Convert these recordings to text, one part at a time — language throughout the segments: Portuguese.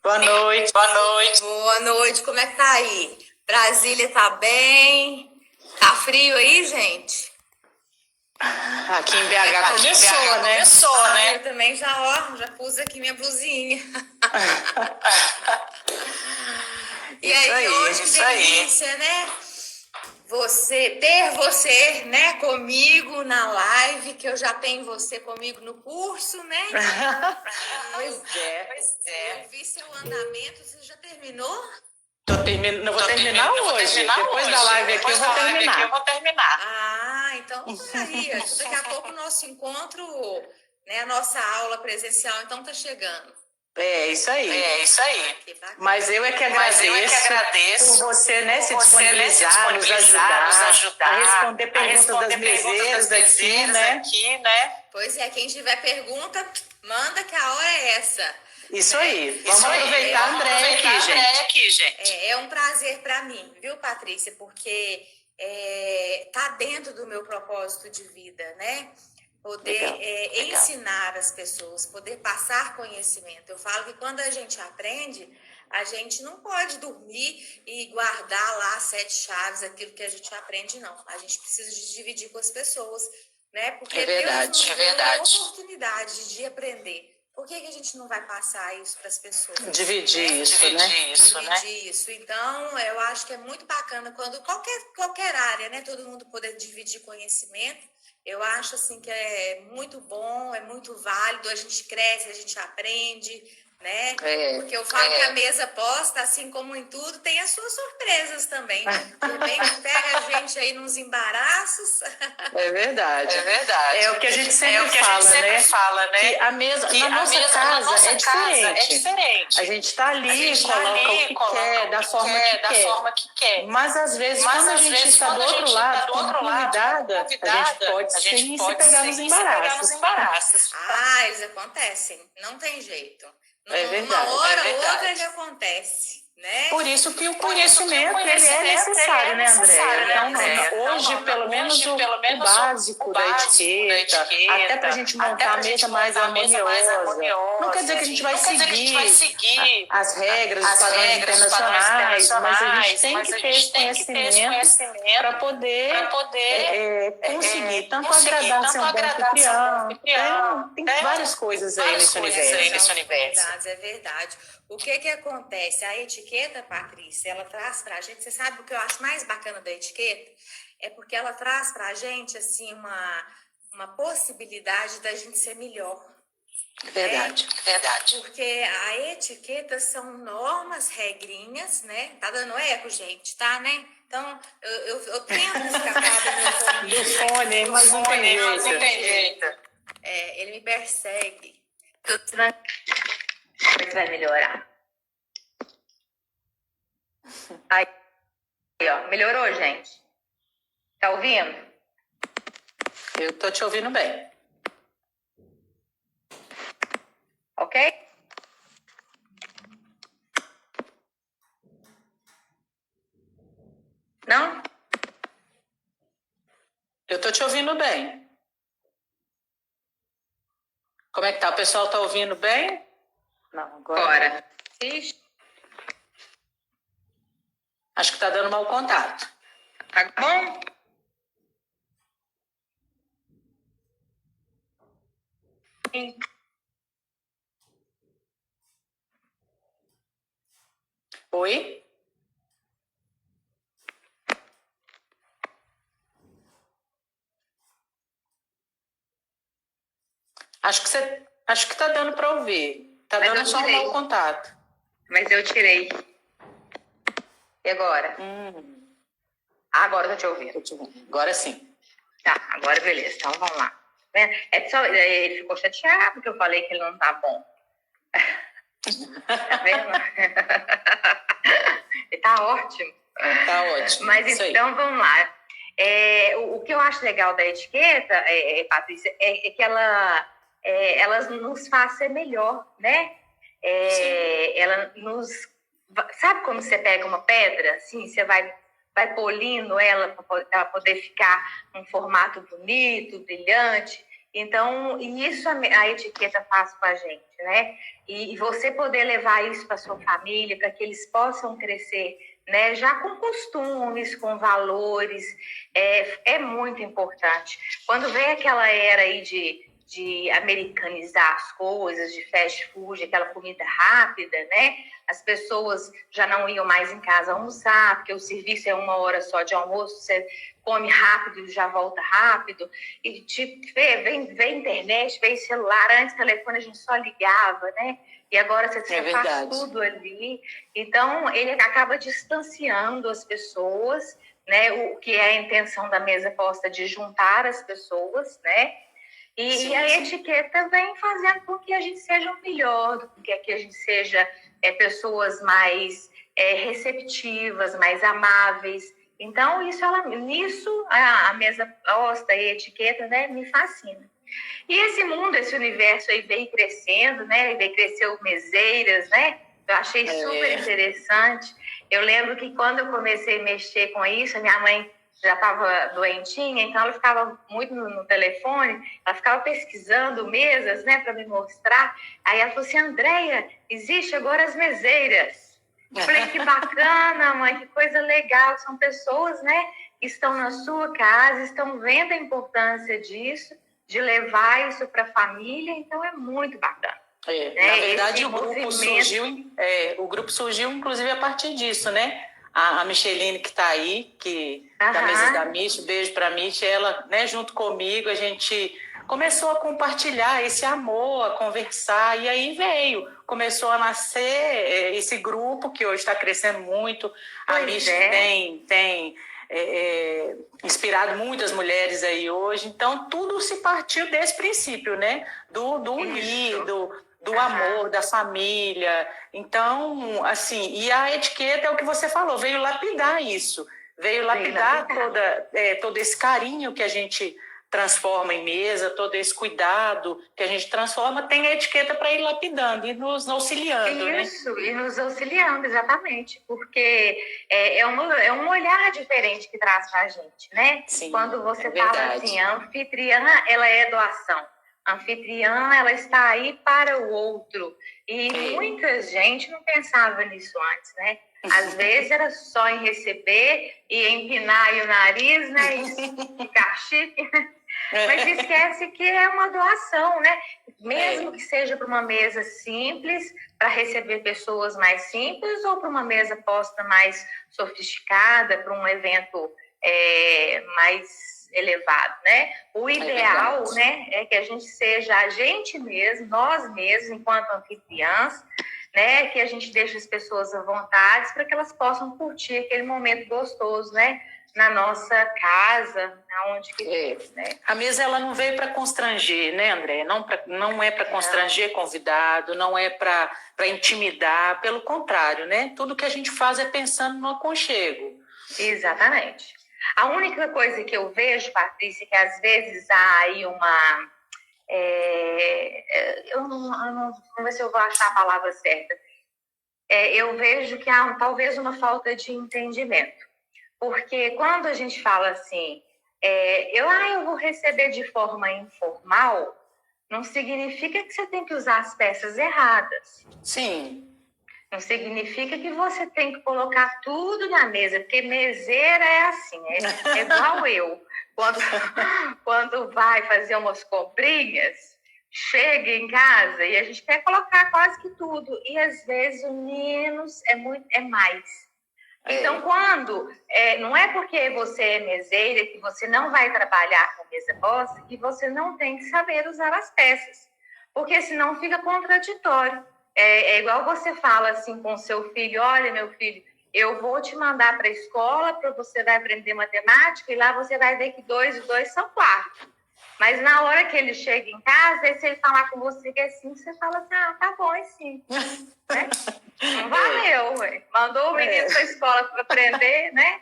Boa noite. Boa noite. Boa noite, como é que tá aí? Brasília tá bem? Tá frio aí, gente? Aqui em BH começou, né? Começou, né? Eu também já pus aqui minha blusinha. E Isso aí, aí, hoje, isso aí. delícia, né? Ter você, né, comigo na live, que eu já tenho você comigo no curso, né? Pois é. Pois é. Eu vi seu andamento, você já terminou? Não vou terminar hoje. Depois da live aqui eu vou terminar. Ah, então aí, daqui a pouco o nosso encontro, né, a nossa aula presencial, então tá chegando. É isso aí. Que bacana. Mas eu é que agradeço por você, né, se disponibilizar, nos ajudar a responder perguntas das meseiras aqui, né? Pois é, quem tiver pergunta, manda que a hora é essa. Isso aí. Vamos aproveitar a Andréia aqui, gente. É um prazer para mim, viu, Patrícia? Porque tá dentro do meu propósito de vida, né? Poder Legal. ensinar as pessoas, poder passar conhecimento. Eu falo que quando a gente aprende, a gente não pode dormir e guardar lá 7 chaves, aquilo que a gente aprende, não. A gente precisa de dividir com as pessoas, né? Porque É verdade, Deus nos é deu verdade. a oportunidade de aprender. Por que a gente não vai passar isso para as pessoas? Dividir isso, né? Dividir isso. Então, eu acho que é muito bacana quando qualquer área, né? Todo mundo poder dividir conhecimento. Eu acho assim que é muito bom, é muito válido. A gente cresce, a gente aprende, né? Porque eu falo que a mesa posta, assim como em tudo, tem as suas surpresas também. De repente pega a gente aí nos embaraços. É verdade. É o que a gente sempre fala, né? Que a mesa, Que na nossa casa é diferente. A gente tá ali, coloca o que quer, da forma que quer. Mas às vezes, quando a gente está do outro lado, como convidada, a gente pode sim se pegar nos embaraços. Ah, eles acontecem. Não tem jeito. É verdade. Uma hora ou outra ele acontece, né? Por isso que o conhecimento ele é necessário, né, Andréia? Então, hoje, pelo menos o básico da etiqueta, até para a gente montar a mesa mais harmoniosa. Não quer dizer que a gente vai seguir as regras, os padrões internacionais, mas a gente tem que ter esse conhecimento para poder conseguir tanto agradar ser um bom anfitrião. Tem várias coisas aí nesse universo. É verdade. O que acontece? A etiqueta, Patrícia, ela traz pra gente, você sabe o que eu acho mais bacana da etiqueta? É porque ela traz pra gente, assim, uma possibilidade da gente ser melhor. Verdade. Porque a etiqueta são normas, regrinhas, né? Tá dando eco, gente, tá, né? Então, eu tento escapar do meu fone, mas não tem jeito. Ele me persegue. Como é que vai melhorar? Aí, ó, melhorou, gente? Tá ouvindo? Eu tô te ouvindo bem. Ok? Não? Eu tô te ouvindo bem. Como é que tá? O pessoal tá ouvindo bem? Não, agora. Ixi. Acho que tá dando mau contato. Tá bom? Sim. Oi? Acho que tá dando para ouvir. Tá dando só um mau contato. Mas eu tirei. E agora? Agora eu tô te ouvindo. Agora sim. Tá, agora beleza. Então vamos lá. Ele ficou chateado porque eu falei que ele não tá bom. Tá vendo? Ele tá ótimo. Tá ótimo. Mas então vamos lá. O que eu acho legal da etiqueta, Patrícia, é que ela nos faz ser melhor, né? Ela nos... Sabe quando você pega uma pedra, assim, você vai polindo ela para poder ficar um formato bonito, brilhante? Então, e isso a etiqueta faz com a gente, né? E você poder levar isso para sua família, para que eles possam crescer, né? Já com costumes, com valores, é muito importante. Quando vem aquela era aí de americanizar as coisas, de fast food, aquela comida rápida, né? As pessoas já não iam mais em casa almoçar, porque o serviço é 1 hora só de almoço, você come rápido e já volta rápido. E tipo, vem internet, vem celular, antes telefone a gente só ligava, né? E agora você faz tudo ali. Então, ele acaba distanciando as pessoas, né? O que é a intenção da mesa posta de juntar as pessoas, né? E a etiqueta vem fazendo com que a gente seja o melhor, com que a gente seja pessoas mais receptivas, mais amáveis. Então, nisso a mesa posta e a etiqueta, né, me fascina. E esse mundo, esse universo aí vem crescendo, né? Vem crescer o Meseiras, né? Eu achei super interessante. Eu lembro que quando eu comecei a mexer com isso, a minha mãe já estava doentinha, então ela ficava muito no telefone, ela ficava pesquisando mesas, né, para me mostrar. Aí ela falou assim: Andréia, existe agora as meseiras. Eu falei: que bacana, mãe, que coisa legal. São pessoas, né, que estão na sua casa, estão vendo a importância disso, de levar isso para a família, então é muito bacana. Na verdade, o grupo surgiu, inclusive, a partir disso, né? A Micheline, que está aí, da mesa da Mich, beijo para a Mich, ela, né, junto comigo, a gente começou a compartilhar esse amor, a conversar, e aí começou a nascer esse grupo que hoje está crescendo muito. A Mich tem inspirado muitas mulheres aí hoje, então tudo se partiu desse princípio, né? Do unir, do amor, da família. Então, assim, e a etiqueta é o que você falou, veio lapidar isso, veio lapidar todo esse carinho que a gente transforma em mesa, todo esse cuidado que a gente transforma, tem a etiqueta para ir lapidando e nos auxiliando, né? Isso, e nos auxiliando, exatamente, porque é um olhar diferente que traz para a gente, né? Sim, quando você fala assim, a anfitriã, ela é doação. A anfitriã, ela está aí para o outro. E muita gente não pensava nisso antes, né? Às vezes era só em receber e empinar aí o nariz, né? E ficar chique. Mas esquece que é uma doação, né? Mesmo que seja para uma mesa simples, para receber pessoas mais simples, ou para uma mesa posta mais sofisticada, para um evento mais elevado, né? O ideal, né, é que a gente seja a gente mesmo, nós mesmos, enquanto anfitriãs, né, que a gente deixe as pessoas à vontade para que elas possam curtir aquele momento gostoso, né, na nossa casa, aonde que né? A mesa, ela não veio para constranger, né, André? Não é para constranger convidado, não é para intimidar, pelo contrário, né? Tudo que a gente faz é pensando no aconchego. Exatamente. A única coisa que eu vejo, Patrícia, que às vezes há aí uma... vamos ver se eu vou achar a palavra certa. Eu vejo que há talvez uma falta de entendimento. Porque quando a gente fala assim, eu vou receber de forma informal, não significa que você tem que usar as peças erradas. Sim. Não significa que você tem que colocar tudo na mesa, porque meseira é assim, é igual eu. Quando vai fazer umas comprinhas, chega em casa e a gente quer colocar quase que tudo. E às vezes o menos é mais. Então, não é porque você é meseira que você não vai trabalhar com mesa posta que você não tem que saber usar as peças, porque senão fica contraditório. É igual você fala assim com seu filho: olha, meu filho, eu vou te mandar para a escola, para você vai aprender matemática, e lá você vai ver que 2 e 2 são 4. Mas na hora que ele chega em casa, se ele falar com você que é 5, você fala assim: tá bom, é 5. Né? Não valeu, ué. Mandou o menino para a escola para aprender, né?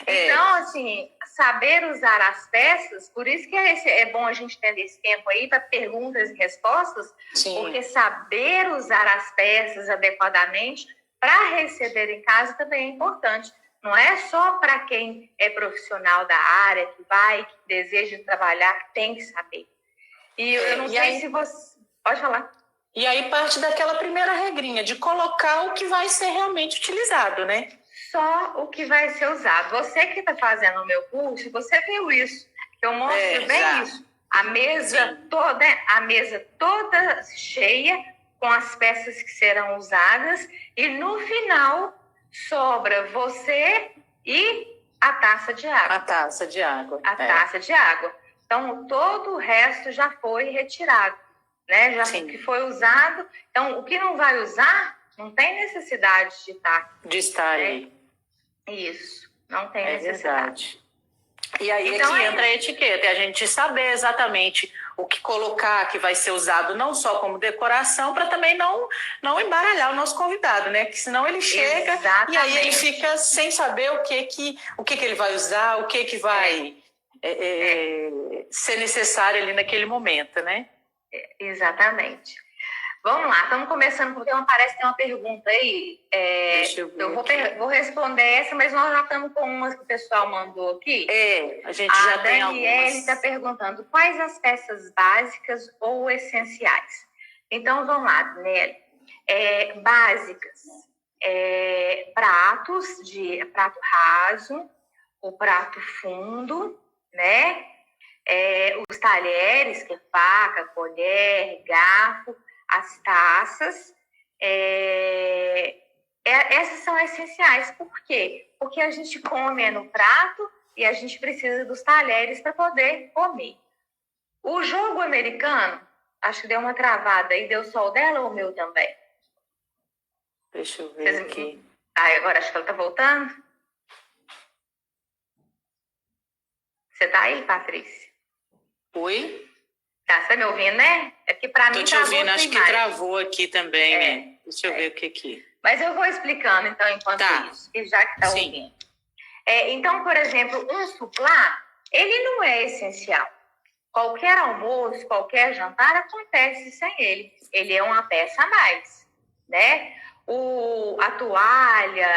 Então, assim, saber usar as peças, por isso que é bom a gente ter esse tempo aí para perguntas e respostas, porque saber usar as peças adequadamente para receber em casa também é importante. Não é só para quem é profissional da área, que deseja trabalhar, que tem que saber. E eu não sei se você... Pode falar. E aí parte daquela primeira regrinha, de colocar o que vai ser realmente utilizado, né? Só o que vai ser usado. Você que está fazendo o meu curso, você viu isso. Eu mostro bem isso. A mesa toda cheia, com as peças que serão usadas, e no final sobra você e a taça de água. A taça de água. Taça de água. Então, todo o resto já foi retirado, né? Já que foi usado. Então, o que não vai usar, não tem necessidade de estar aí. Isso, não tem necessidade. Verdade. E aí então, é que entra a etiqueta, e a gente saber exatamente o que colocar, que vai ser usado não só como decoração, para também não embaralhar o nosso convidado, né? Porque senão ele chega e aí ele fica sem saber o que ele vai usar, o que vai ser necessário ali naquele momento, né? Exatamente. Vamos lá, estamos começando, porque parece que tem uma pergunta aí. Deixa eu ver vou responder essa, mas nós já estamos com umas que o pessoal mandou aqui. A gente já tem algumas. A Daniele está perguntando quais as peças básicas ou essenciais. Então, vamos lá, Daniele. Básicas. Prato raso, o prato fundo, né? Os talheres, que é faca, colher, garfo, as taças, essas são essenciais. Por quê? Porque a gente come no prato e a gente precisa dos talheres para poder comer. O jogo americano, acho que deu uma travada aí, deu só o dela ou o meu também? Deixa eu ver aqui. Agora acho que ela está voltando. Você está aí, Patrícia? Oi? Tá, você tá me ouvindo, né? É que para mim tô te ouvindo, acho que travou aqui também, né? Deixa eu ver o que aqui. Mas eu vou explicando, então, enquanto isso, já que está ouvindo. Então, por exemplo, um suplá, ele não é essencial. Qualquer almoço, qualquer jantar acontece sem ele. Ele é uma peça a mais, né? A toalha,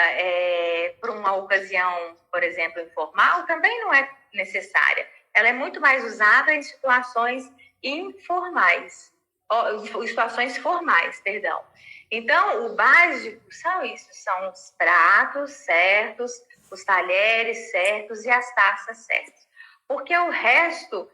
para uma ocasião, por exemplo, informal, também não é necessária. Ela é muito mais usada em situações informais, situações formais, perdão. Então, o básico são isso, são os pratos certos, os talheres certos e as taças certas. Porque o resto,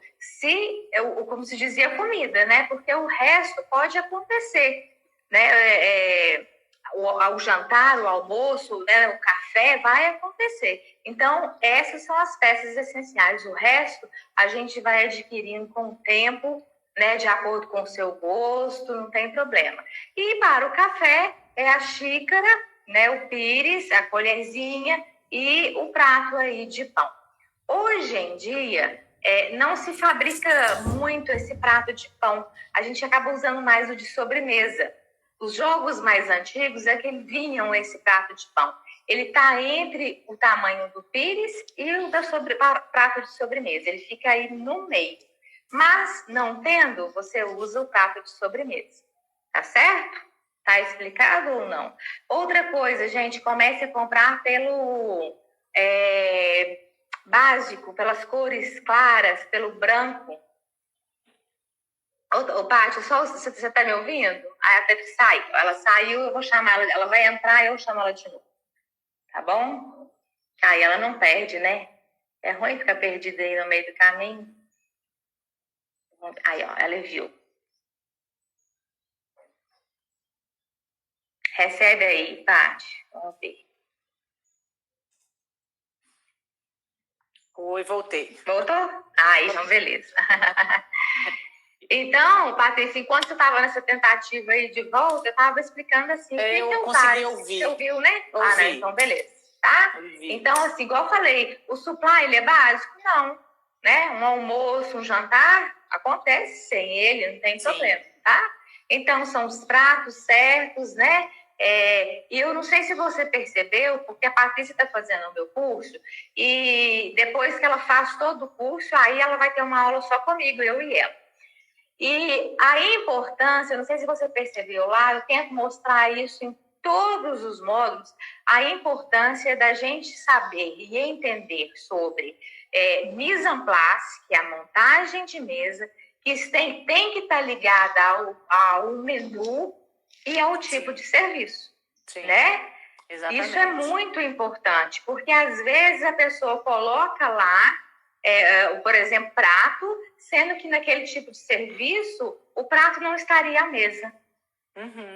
como se dizia, comida, né? Porque o resto pode acontecer, né? O jantar, o almoço, né? O café vai acontecer. Então, essas são as peças essenciais. O resto, a gente vai adquirindo com o tempo, né, de acordo com o seu gosto, não tem problema. E para o café, é a xícara, né, o pires, a colherzinha e o prato aí de pão. Hoje em dia, não se fabrica muito esse prato de pão. A gente acaba usando mais o de sobremesa. Os jogos mais antigos é que vinham esse prato de pão. Ele está entre o tamanho do pires e o prato de sobremesa. Ele fica aí no meio. Mas, não tendo, você usa o prato de sobremesa. Tá certo? Tá explicado ou não? Outra coisa, gente, comece a comprar pelo básico, pelas cores claras, pelo branco. Ô, Paty, você tá me ouvindo? Até que saiu. Ela saiu, eu vou chamar ela. Ela vai entrar e eu chamo ela de novo. Tá bom? Aí ela não perde, né? É ruim ficar perdida aí no meio do caminho. Aí, ó, ela viu. Recebe aí, Paty. Vamos ver. Oi, voltei. Voltou? Então, beleza. Então, Patrícia, enquanto você estava nessa tentativa aí de volta, eu estava explicando assim, eu consegui ouvir. Você ouviu, né? Ouvi. Não, então beleza, tá? Ouvi. Então, assim, igual eu falei, o supply, ele é básico? Não, né? Um almoço, um jantar, acontece sem ele, não tem problema, tá? Então, são os pratos certos, né? E eu não sei se você percebeu, porque a Patrícia está fazendo o meu curso, e depois que ela faz todo o curso, aí ela vai ter uma aula só comigo, eu e ela. E a importância, não sei se você percebeu lá, eu tento mostrar isso em todos os módulos, a importância da gente saber e entender sobre mise en place, que é a montagem de mesa, que tem que estar ligada ao menu e ao tipo de serviço, né? Exatamente. Isso é muito importante, porque às vezes a pessoa coloca lá, por exemplo, prato, sendo que naquele tipo de serviço o prato não estaria à mesa.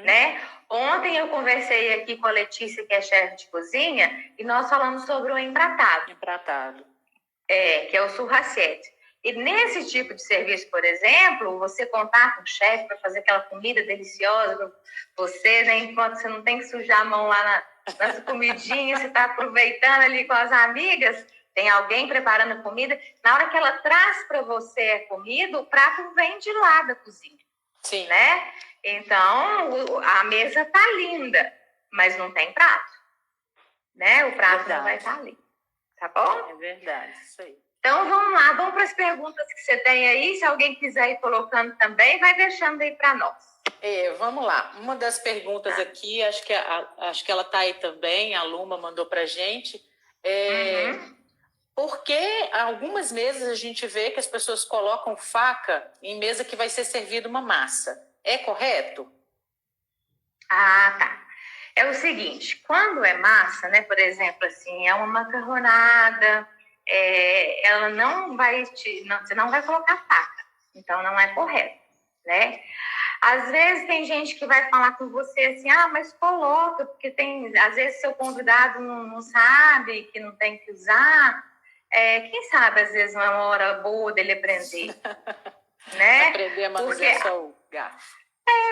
Né? Ontem eu conversei aqui com a Letícia, que é chefe de cozinha, e nós falamos sobre o empratado. Que é o surracete. E nesse tipo de serviço, por exemplo, você contar com o chefe para fazer aquela comida deliciosa para você, né? Enquanto você não tem que sujar a mão lá nas comidinhas, você está aproveitando ali com as amigas, tem alguém preparando a comida. Na hora que ela traz para você a comida, o prato vem de lá da cozinha. Sim. Né? Então, a mesa tá linda, mas não tem prato. Né? O prato não vai estar ali. Tá bom? É verdade, isso aí. Então, vamos lá, vamos para as perguntas que você tem aí. Se alguém quiser ir colocando também, vai deixando aí para nós. Vamos lá. Uma das perguntas aqui, acho que ela está aí também, a Luma mandou para a gente. Porque algumas mesas a gente vê que as pessoas colocam faca em mesa que vai ser servida uma massa. É correto? Ah, tá. É o seguinte, quando é massa, né, por exemplo, assim, é uma macarronada, ela não vai você não vai colocar faca, então não é correto, né? Às vezes tem gente que vai falar com você assim, mas coloca, porque às vezes seu convidado não sabe que não tem que usar, quem sabe às vezes não é uma hora boa dele aprender, né? Aprender a manusear só o garfo.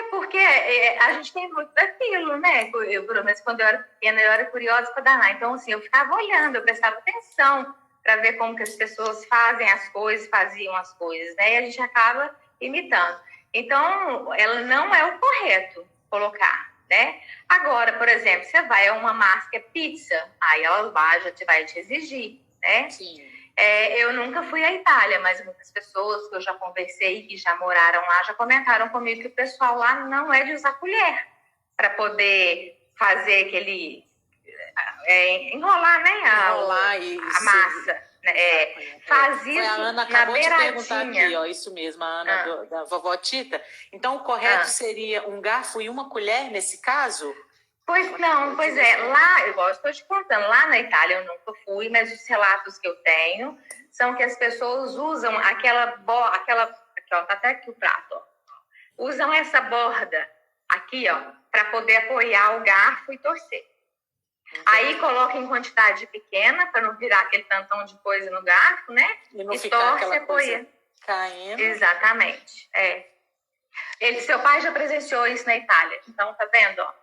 Porque a gente tem muito daquilo, né? Eu, pelo menos quando eu era pequena, eu era curiosa para danar. Então, assim, eu ficava olhando, eu prestava atenção para ver como que as pessoas faziam as coisas, né? E a gente acaba imitando. Então, ela não é o correto colocar, né? Agora, por exemplo, você vai a uma massa que é pizza, aí ela já vai te exigir, né? Sim. Eu nunca fui à Itália, mas muitas pessoas que eu já conversei e já moraram lá já comentaram comigo que o pessoal lá não é de usar colher para poder fazer aquele enrolar, né? A massa. Faz isso a Ana na acabou de perguntar beiradinha. aqui, ó, isso mesmo, a Ana da vovó Tita. Então, o correto seria um garfo e uma colher nesse caso? Pois é, lá, igual eu estou te contando, lá na Itália eu nunca fui, mas os relatos que eu tenho são que as pessoas usam aquela aqui, ó, tá até aqui o prato, ó. Usam essa borda aqui, ó, para poder apoiar o garfo e torcer. Aí coloca em quantidade pequena, para não virar aquele tantão de coisa no garfo, né? E não ficar torce e apoia. Caindo. Exatamente, seu pai já presenciou isso na Itália, então tá vendo, ó?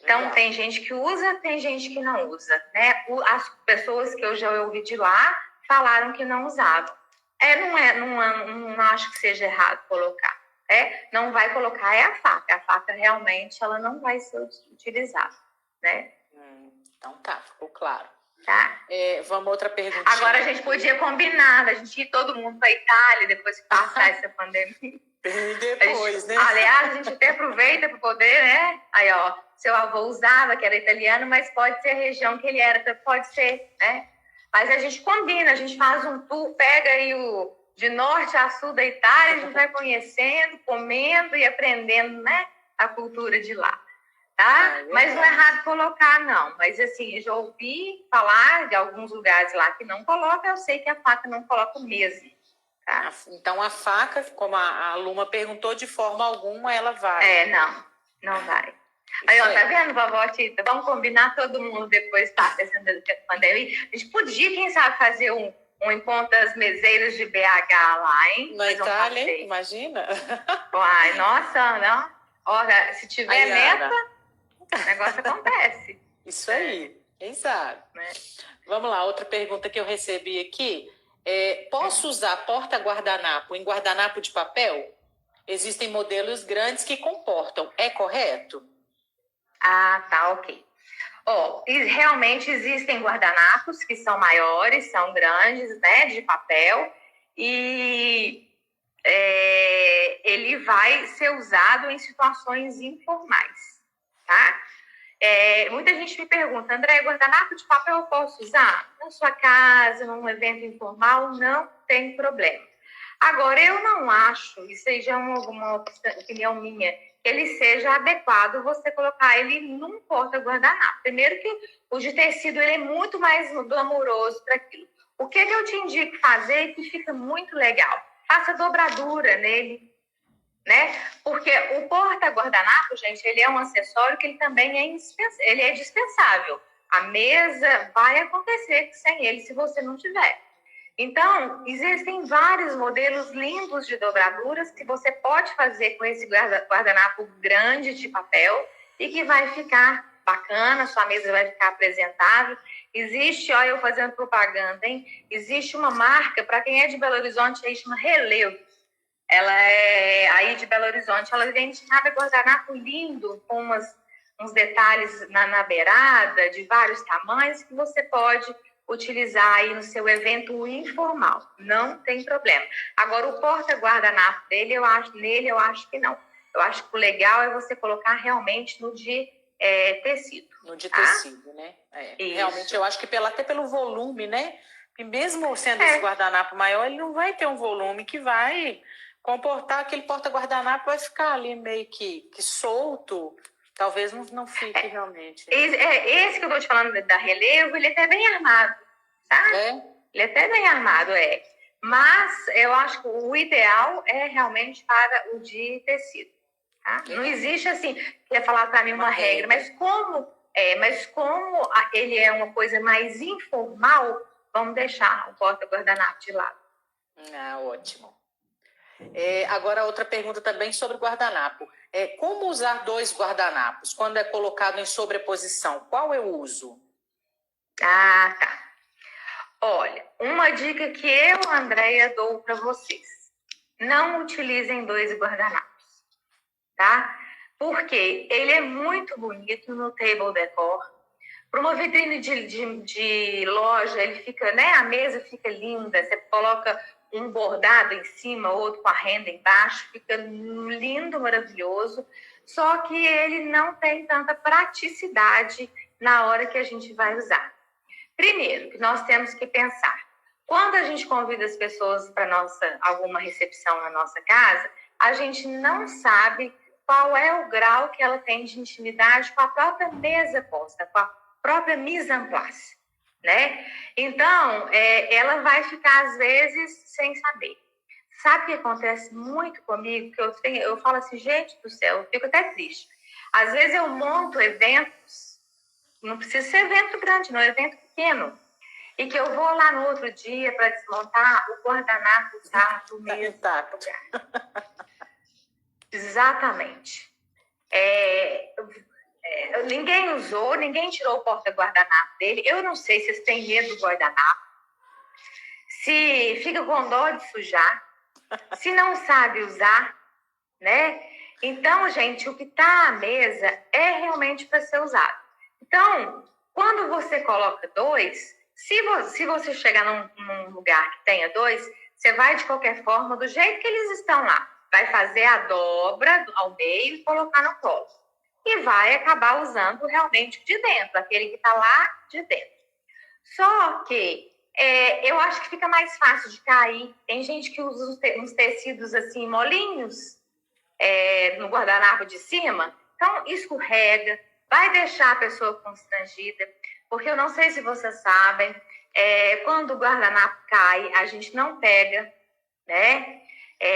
Então, Legal. tem gente que usa, tem gente que não usa, né? As pessoas que eu já ouvi de lá falaram que não usavam. Não acho que seja errado colocar. Não vai colocar a faca. A faca realmente ela não vai ser utilizada, né? Então tá, ficou claro. Tá? Vamos outra perguntinha. Agora a gente podia combinar, a gente ir todo mundo para a Itália depois que passar essa pandemia. Depois, né? Aliás, a gente até aproveita para poder, né? Aí, ó, seu avô usava, que era italiano, mas pode ser a região que ele era, pode ser, né? Mas a gente combina, a gente faz um tour, pega aí de norte a sul da Itália, a gente vai conhecendo, comendo e aprendendo, né? A cultura de lá, tá? Mas não é errado colocar, não. Mas, assim, eu já ouvi falar de alguns lugares lá que não coloca, eu sei que a faca não coloca mesmo. Tá? Então, a faca, como a Luma perguntou, de forma alguma ela vai. Não vai. Aí, ó, tá vendo, vovó Tita? Vamos combinar todo mundo depois, tá? Essa pandemia. A gente podia, quem sabe, fazer um encontro das meseiras de BH lá, hein? Na Itália, hein? Imagina. Uai, nossa, não. Olha, se tiver meta, o negócio acontece. Isso aí, quem sabe. Né? Vamos lá, outra pergunta que eu recebi aqui. Posso usar porta-guardanapo em guardanapo de papel? Existem modelos grandes que comportam. É correto? Ah, tá, ok. Realmente existem guardanapos que são maiores, são grandes, né, de papel, e ele vai ser usado em situações informais, tá? Muita gente me pergunta, André, guardanapo de papel eu posso usar? Na sua casa, num evento informal, não tem problema. Agora, eu não acho, isso aí já é uma opinião minha, que ele seja adequado você colocar ele num porta-guardanapo. Primeiro que o de tecido ele é muito mais glamouroso para aquilo. O que eu te indico fazer e que fica muito legal? Faça dobradura nele, né? Porque o porta-guardanapo, gente, ele é um acessório que ele também é dispensável. A mesa vai acontecer sem ele se você não tiver. Então, existem vários modelos lindos de dobraduras que você pode fazer com esse guardanapo grande de papel e que vai ficar bacana, sua mesa vai ficar apresentável. Existe, olha eu fazendo propaganda, hein? Existe uma marca, para quem é de Belo Horizonte, aí chama Relevo. Ela é aí de Belo Horizonte, ela vende cada guardanapo lindo, com uns detalhes na beirada, de vários tamanhos, que você pode utilizar aí no seu evento informal, não tem problema. Agora, o porta-guardanapo dele, eu acho que não. Eu acho que o legal é você colocar realmente no de tecido. No de tecido, né? Realmente, eu acho que até pelo volume, né? E mesmo sendo esse guardanapo maior, ele não vai ter um volume que vai comportar aquele porta-guardanapo, vai ficar ali meio que solto. Talvez não fique realmente. Esse que eu estou te falando da Relevo, ele é até bem armado, tá? Ele é até bem armado, Mas eu acho que o ideal é realmente para o de tecido, tá? Não existe assim, quer falar para mim uma regra, mas como ele é uma coisa mais informal, vamos deixar o porta-guardanapo de lado. Ótimo. Agora, outra pergunta também sobre guardanapo. Como usar 2 guardanapos quando é colocado em sobreposição? Qual eu uso? Tá. Olha, uma dica que eu, Andréia, dou para vocês. Não utilizem 2 guardanapos, tá? Porque ele é muito bonito no table decor. Para uma vitrine de loja, ele fica, né? A mesa fica linda. Você coloca um bordado em cima, outro com a renda embaixo, fica lindo, maravilhoso. Só que ele não tem tanta praticidade na hora que a gente vai usar. Primeiro, que nós temos que pensar, quando a gente convida as pessoas para alguma recepção na nossa casa, a gente não sabe qual é o grau que ela tem de intimidade com a própria mesa posta, com a própria mise en place, né? Então, ela vai ficar, às vezes, sem saber. Sabe o que acontece muito comigo? Que eu falo assim, gente do céu, eu fico até triste. Às vezes eu monto eventos, não precisa ser evento grande, não, é evento pequeno, e que eu vou lá no outro dia para desmontar, o guardanapo está no mesmo lugar. Exatamente. Ninguém usou, ninguém tirou o porta-guardanapo dele. Eu não sei se vocês têm medo do guardanapo, se fica com dó de sujar, se não sabe usar, né? Então, gente, o que está à mesa é realmente para ser usado. Então, quando você coloca 2, se você chegar num lugar que tenha 2, você vai de qualquer forma, do jeito que eles estão lá, vai fazer a dobra ao meio e colocar no colo. E vai acabar usando realmente o de dentro, aquele que está lá de dentro. Só que eu acho que fica mais fácil de cair. Tem gente que usa uns tecidos assim molinhos no guardanapo de cima, então escorrega, vai deixar a pessoa constrangida, porque eu não sei se vocês sabem, quando o guardanapo cai, a gente não pega, né?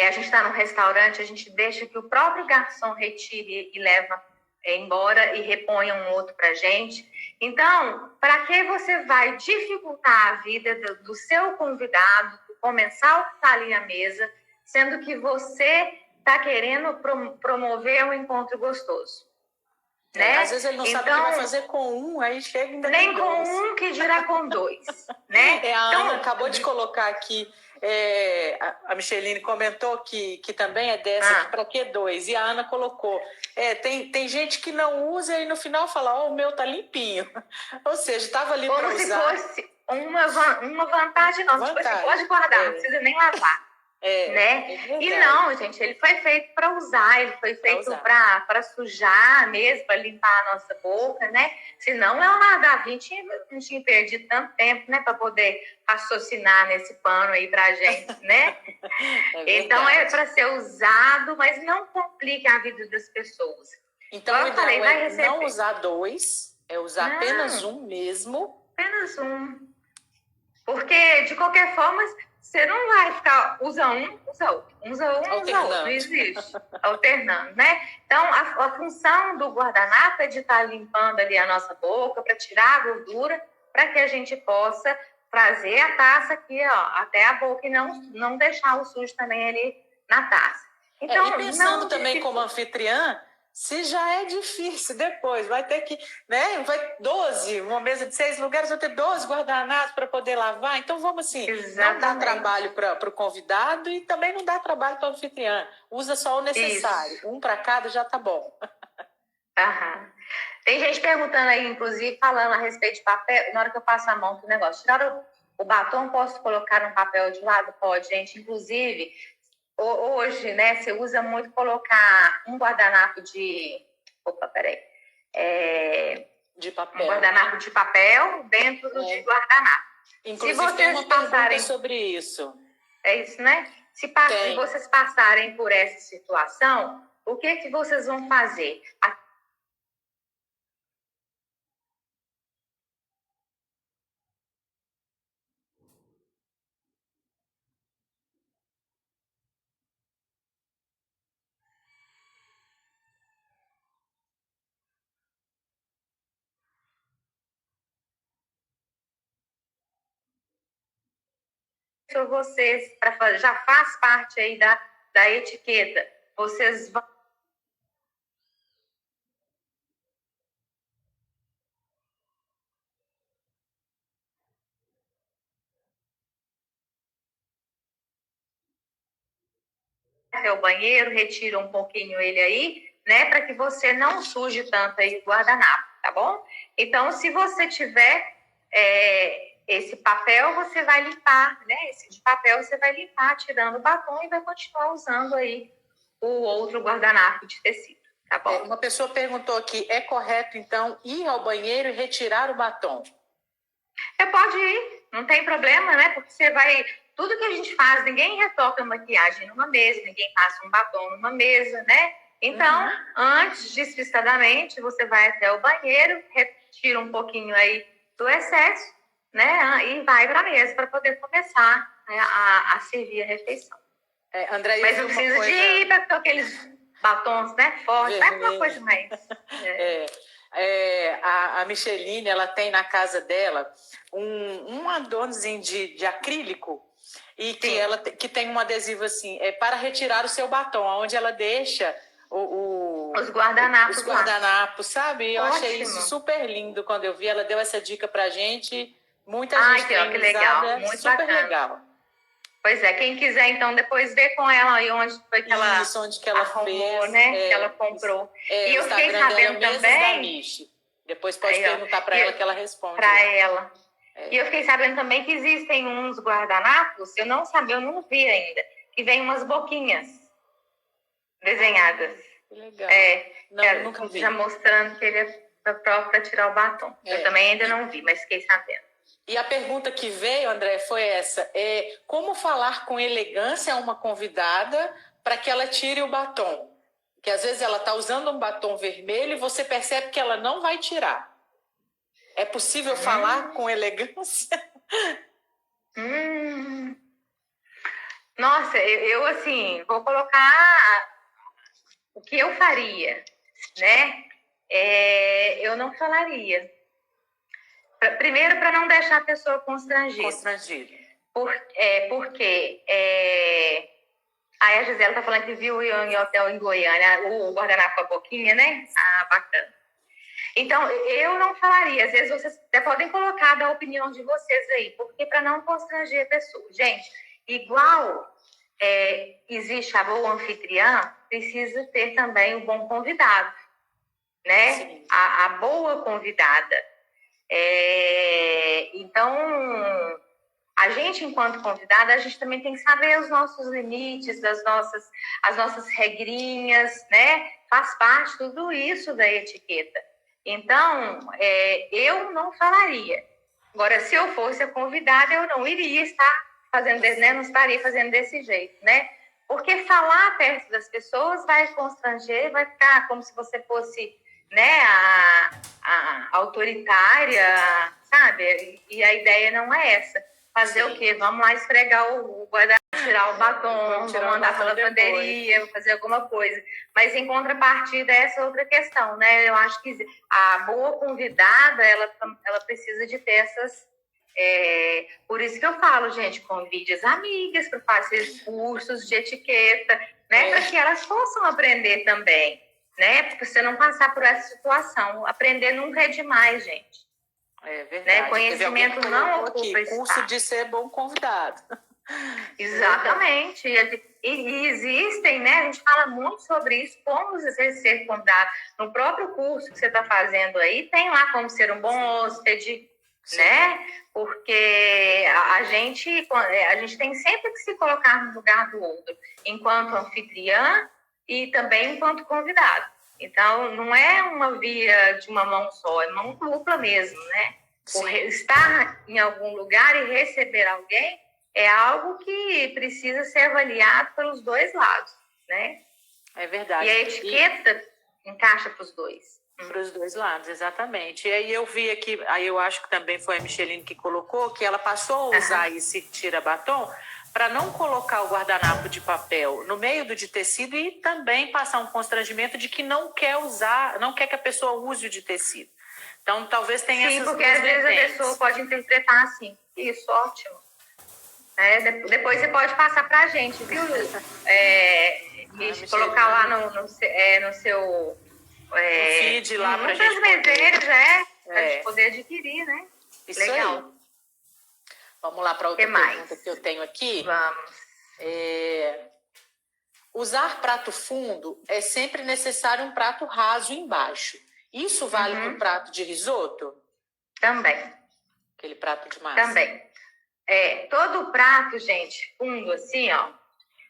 A gente está num restaurante, a gente deixa que o próprio garçom retire e leva embora e reponha um outro para a gente. Então, para que você vai dificultar a vida do seu convidado, do comensal que está ali à mesa, sendo que você está querendo promover um encontro gostoso? Né? Às vezes ele não sabe o que vai fazer com um, aí chega ainda nem com um que dirá com 2, né? A Ana acabou de colocar aqui, a Micheline comentou que também é dessa, para que 2? E a Ana colocou, tem gente que não usa e no final fala, o meu tá limpinho. Ou seja, estava ali para usar. Como se fosse uma vantagem, não. Tipo assim, pode guardar, não precisa nem lavar. né? É verdade. E não, gente, ele foi feito para usar, ele foi feito para sujar mesmo, para limpar a nossa boca, né? Senão Leonardo da Vinci não tinha perdido tanto tempo, né, para poder raciocinar nesse pano aí pra gente, né? Então é para ser usado, mas não complique a vida das pessoas. Então, o ideal é não usar dois, é usar apenas um mesmo. Apenas um. Porque, de qualquer forma, você não vai ficar, usa um, usa outro, usa um, usa outro, não existe, alternando, né? Então, a função do guardanapo é de estar limpando ali a nossa boca, para tirar a gordura, para que a gente possa trazer a taça aqui, ó, até a boca e não deixar o sujo também ali na taça. Então, e pensando também como anfitriã, se já é difícil depois, vai ter que, né? Vai 12, uma mesa de 6 lugares, vai ter 12 guardanapos para poder lavar. Então vamos assim, não dá trabalho para o convidado e também não dá trabalho para o anfitriã. Usa só o necessário. Um para cada já tá bom. Tem gente perguntando aí, inclusive, falando a respeito de papel. Na hora que eu passo a mão pro negócio, tirar o batom, posso colocar num papel de lado? Pode, gente. Inclusive, hoje, né, você usa muito colocar um guardanapo de... Opa, peraí. De papel. Um guardanapo de papel dentro de guardanapo. Inclusive, se vocês tem uma pergunta sobre isso. É isso, né? Se vocês passarem por essa situação, o que vocês vão fazer? Vocês, já faz parte aí da etiqueta, vocês vão até o banheiro, retira um pouquinho ele aí, né, para que você não suje tanto aí o guardanapo, tá bom? Então, se você tiver esse papel, você vai limpar, né? Esse de papel você vai limpar, tirando o batom e vai continuar usando aí o outro guardanapo de tecido, tá bom? Uma pessoa perguntou aqui, é correto, então, ir ao banheiro e retirar o batom? Você pode ir, não tem problema, né? Porque você vai... Tudo que a gente faz, ninguém retoca maquiagem numa mesa, ninguém passa um batom numa mesa, né? Então, antes, despistadamente, você vai até o banheiro, retira um pouquinho aí do excesso, né? E vai para a mesa para poder começar, né, a servir a refeição. André, mas não precisa de ir para aqueles batons, né? Fortes, vai para uma coisa mais... A Micheline, ela tem na casa dela um adornozinho de acrílico e que tem um adesivo assim, para retirar o seu batom, onde ela deixa os guardanapos, sabe? Eu achei isso super lindo quando eu vi. Ela deu essa dica pra gente. Muita gente tem que legal, muito super bacana. Legal. Pois é, quem quiser, então, depois ver com ela aí onde foi que ela arrumou, fez, né? Que ela comprou. E eu fiquei sabendo também... Depois pode perguntar para ela que ela responde. Para ela. E eu fiquei sabendo também que existem uns guardanapos, eu não vi ainda, que vem umas boquinhas desenhadas. Que legal. Nunca vi. Já mostrando que ele é para tirar o batom. Eu também ainda não vi, mas fiquei sabendo. E a pergunta que veio, André, foi essa. Como falar com elegância a uma convidada para que ela tire o batom? Que às vezes ela está usando um batom vermelho e você percebe que ela não vai tirar. É possível falar com elegância? Nossa, eu assim, vou colocar o que eu faria, né? Eu não falaria. Primeiro, para não deixar a pessoa constrangida. Porque aí a Gisela tá falando que viu em hotel em Goiânia o guardanapo com a boquinha, né? Bacana. Então, eu não falaria. Às vezes vocês até podem colocar da opinião de vocês aí, porque para não constranger a pessoa. Gente, igual existe a boa anfitriã, precisa ter também o bom convidado, né? A boa convidada. Então, A gente, enquanto convidada, a gente também tem que saber os nossos limites, as nossas regrinhas, né? Faz parte tudo isso da etiqueta. Então, eu não falaria. Agora, se eu fosse a convidada, eu não iria estar fazendo, né? Não estaria fazendo desse jeito, né? Porque falar perto das pessoas vai constranger, vai ficar como se você fosse, né, a autoritária, sabe? E a ideia não é essa. Fazer o quê? Vamos lá esfregar o guarda, tirar o batom, vamos mandar pela lavanderia, fazer alguma coisa. Mas em contrapartida, essa é outra questão, né? Eu acho que a boa convidada, ela precisa de ter essas... por isso que eu falo, gente, convide as amigas para fazer cursos de etiqueta, né? Para que elas possam aprender também, né? Porque você não passar por essa situação. Aprender nunca é demais, gente. É verdade. Né? Conhecimento não ocupa espaço. Curso de ser bom convidado. Exatamente. E existem, né? A gente fala muito sobre isso, como você ser convidado. No próprio curso que você está fazendo aí, tem lá como ser um bom hóspede, né? Porque a gente tem sempre que se colocar no lugar do outro, enquanto anfitriã e também enquanto convidado. Então, não é uma via de uma mão só, é mão dupla mesmo, né? Estar em algum lugar e receber alguém é algo que precisa ser avaliado pelos dois lados, né? É verdade. E a etiqueta encaixa para os dois. Para os dois lados, exatamente. E aí eu vi aqui, aí eu acho que também foi a Micheline que colocou, que ela passou a usar esse tira-batom para não colocar o guardanapo de papel no meio do de tecido e também passar um constrangimento de que não quer usar, não quer que a pessoa use o de tecido. Então, talvez tenha essas duas vertentes. Sim, porque às vezes a pessoa pode interpretar assim. Isso, ótimo. Depois você pode passar para a gente, viu, Lu? Colocar lá no seu... no feed lá para a gente poder... para a gente poder adquirir, né? Isso legal. Aí. Vamos lá para outra pergunta que eu tenho aqui. Vamos. Usar prato fundo é sempre necessário um prato raso embaixo. Isso vale para o prato de risoto? Também. Aquele prato de massa? Também. Todo prato, gente, fundo assim, ó,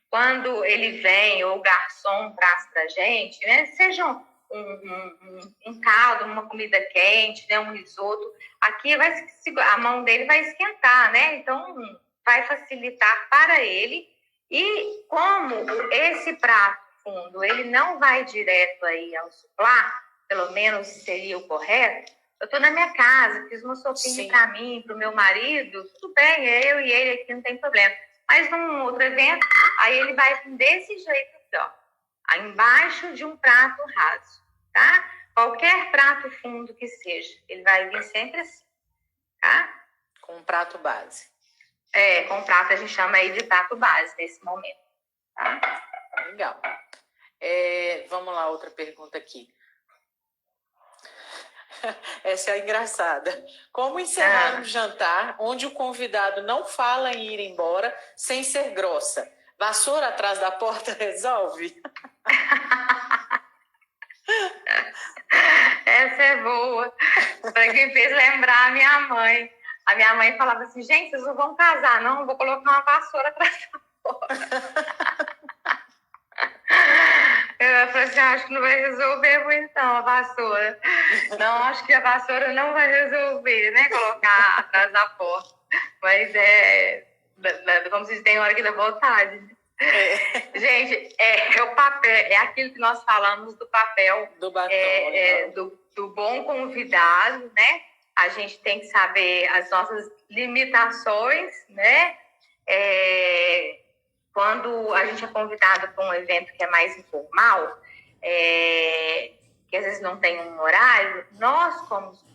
quando ele vem ou o garçom traz pra gente, né, seja um caldo, uma comida quente, né, um risoto, aqui a mão dele vai esquentar, né? Então vai facilitar para ele. E como esse prato fundo, ele não vai direto aí ao suplá, pelo menos seria o correto, eu tô na minha casa, fiz uma sopinha para mim, para o meu marido, tudo bem, eu e ele aqui não tem problema. Mas num outro evento, aí ele vai vir desse jeito aqui, ó, embaixo de um prato raso, tá? Qualquer prato fundo que seja, ele vai vir sempre assim, tá? Com um prato base. Com um prato a gente chama aí de prato base nesse momento, tá? Legal. Vamos lá, outra pergunta aqui. Essa é engraçada. Como encerrar um jantar onde o convidado não fala em ir embora sem ser grossa? Vassoura atrás da porta resolve? Essa é boa. Para quem fez lembrar a minha mãe. A minha mãe falava assim, gente, vocês não vão casar, não? Vou colocar uma vassoura atrás da porta. Eu falei assim, acho que não vai resolver muito, não, a vassoura. Não, acho que a vassoura não vai resolver, né? Colocar atrás da porta. Mas como se tem hora que dá vontade. Gente, o papel, é aquilo que nós falamos do papel. Do batom. Do bom convidado, né? A gente tem que saber as nossas limitações, né? Quando a gente é convidado para um evento que é mais informal, que às vezes não tem um horário, nós,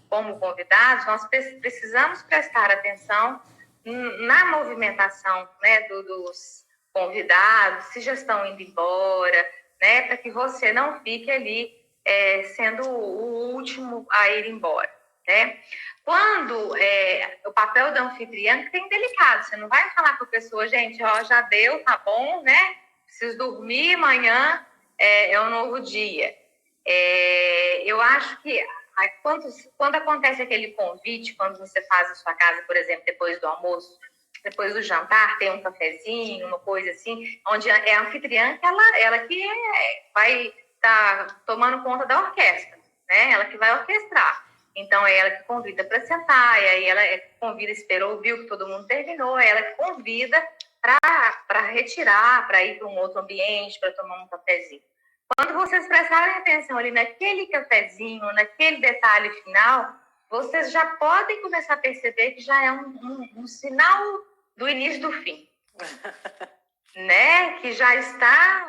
como convidados, nós precisamos prestar atenção na movimentação, né, dos convidados, se já estão indo embora, né, para que você não fique ali sendo o último a ir embora, né? Quando o papel da anfitriã que tem delicado, você não vai falar para a pessoa, gente, ó, já deu, tá bom, né? Preciso dormir, amanhã é um novo dia. Eu acho que quando acontece aquele convite, quando você faz a sua casa, por exemplo, depois do almoço, depois do jantar, tem um cafezinho, uma coisa assim, onde é a anfitriã que ela que vai estar tomando conta da orquestra, né? Ela que vai orquestrar. Então, é ela que convida para sentar, e aí ela convida, esperou, viu que todo mundo terminou, é ela que convida para retirar, para ir para um outro ambiente, para tomar um cafezinho. Quando vocês prestarem atenção ali naquele cafezinho, naquele detalhe final, vocês já podem começar a perceber que já é um sinal do início do fim. Né? Que já está,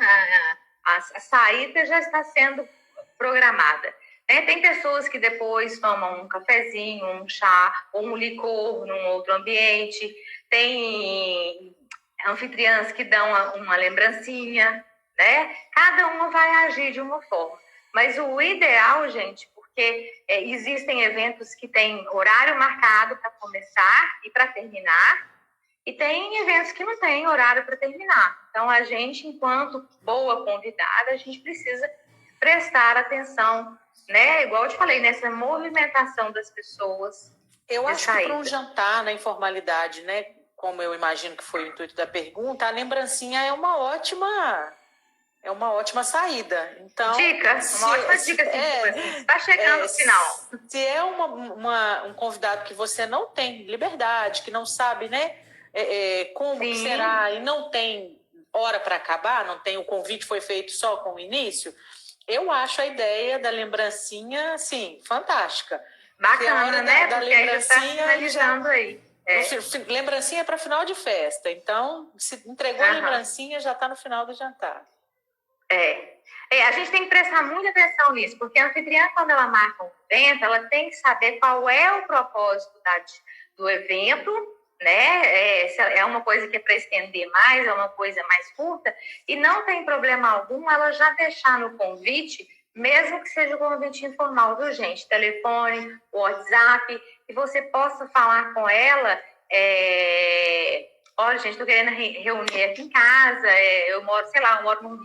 a saída já está sendo programada. Né? Tem pessoas que depois tomam um cafezinho, um chá ou um licor num outro ambiente. Tem anfitriãs que dão uma lembrancinha, né? Cada uma vai agir de uma forma. Mas o ideal, gente, porque existem eventos que têm horário marcado para começar e para terminar, e tem eventos que não têm horário para terminar. Então, a gente, enquanto boa convidada, a gente precisa prestar atenção, né? Igual eu te falei, nessa movimentação das pessoas. Eu acho que para um jantar na informalidade, né? Como eu imagino que foi o intuito da pergunta, a lembrancinha é uma ótima saída. Então, dica, uma ótima dica. Está chegando no final. Se é um convidado que você não tem liberdade, que não sabe, né? Como que será, e não tem hora para acabar, não tem, o convite foi feito só com o início, eu acho a ideia da lembrancinha, assim, fantástica. Bacana, né? Da porque lembrancinha, aí já está finalizando aí. Lembrancinha é para final de festa, então, se entregou a lembrancinha, já está no final do jantar. A gente tem que prestar muita atenção nisso, porque a anfitriã, quando ela marca um evento, ela tem que saber qual é o propósito do evento, né? Se é uma coisa que é para estender mais, é uma coisa mais curta, e não tem problema algum ela já deixar no convite, mesmo que seja um convite informal, viu, gente? Telefone, WhatsApp, que você possa falar com ela, olha, gente, estou querendo reunir aqui em casa, eu moro num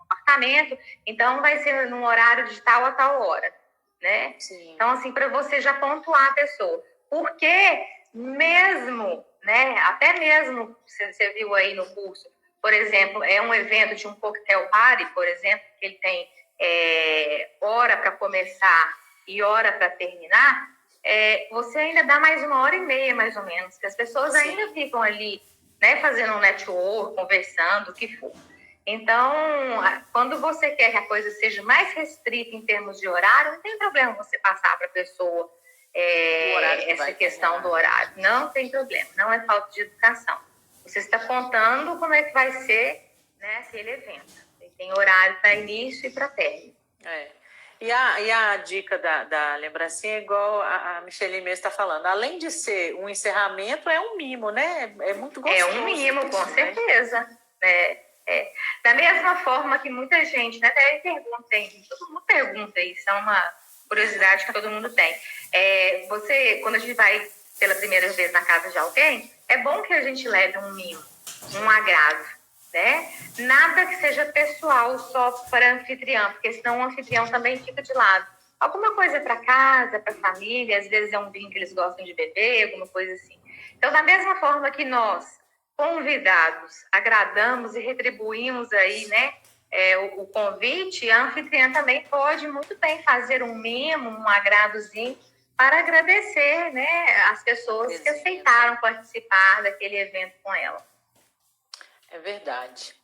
apartamento, então vai ser num horário de tal a tal hora, né? Sim. Então, assim, para você já pontuar a pessoa. Porque mesmo, né, até mesmo, você viu aí no curso, por exemplo, é um evento de um cocktail party, por exemplo, que ele tem hora para começar e hora para terminar, você ainda dá mais 1h30, mais ou menos, que as pessoas ainda ficam ali, né, fazendo um network, conversando, o que for. Então, quando você quer que a coisa seja mais restrita em termos de horário, não tem problema você passar para a pessoa essa questão do horário. Não tem problema, não é falta de educação. Você está contando como é que vai ser, né, aquele evento. Tem horário para início e para término. E a dica da lembrancinha é igual a Michele mesmo está falando. Além de ser um encerramento, é um mimo, né? É muito gostoso. É um mimo, com certeza. Da mesma forma que muita gente, né, até todo mundo pergunta isso, é uma curiosidade que todo mundo tem. Quando a gente vai pela primeira vez na casa de alguém, é bom que a gente leve um mimo, um agrado, né? Nada que seja pessoal só para anfitrião, porque senão o anfitrião também fica de lado. Alguma coisa para casa, para família, às vezes é um vinho que eles gostam de beber, alguma coisa assim. Então, da mesma forma que nós, convidados, agradamos e retribuímos aí, né, o convite, a anfitriã também pode muito bem fazer um mimo, um agradozinho para agradecer, né, as pessoas que aceitaram participar daquele evento com ela. É verdade.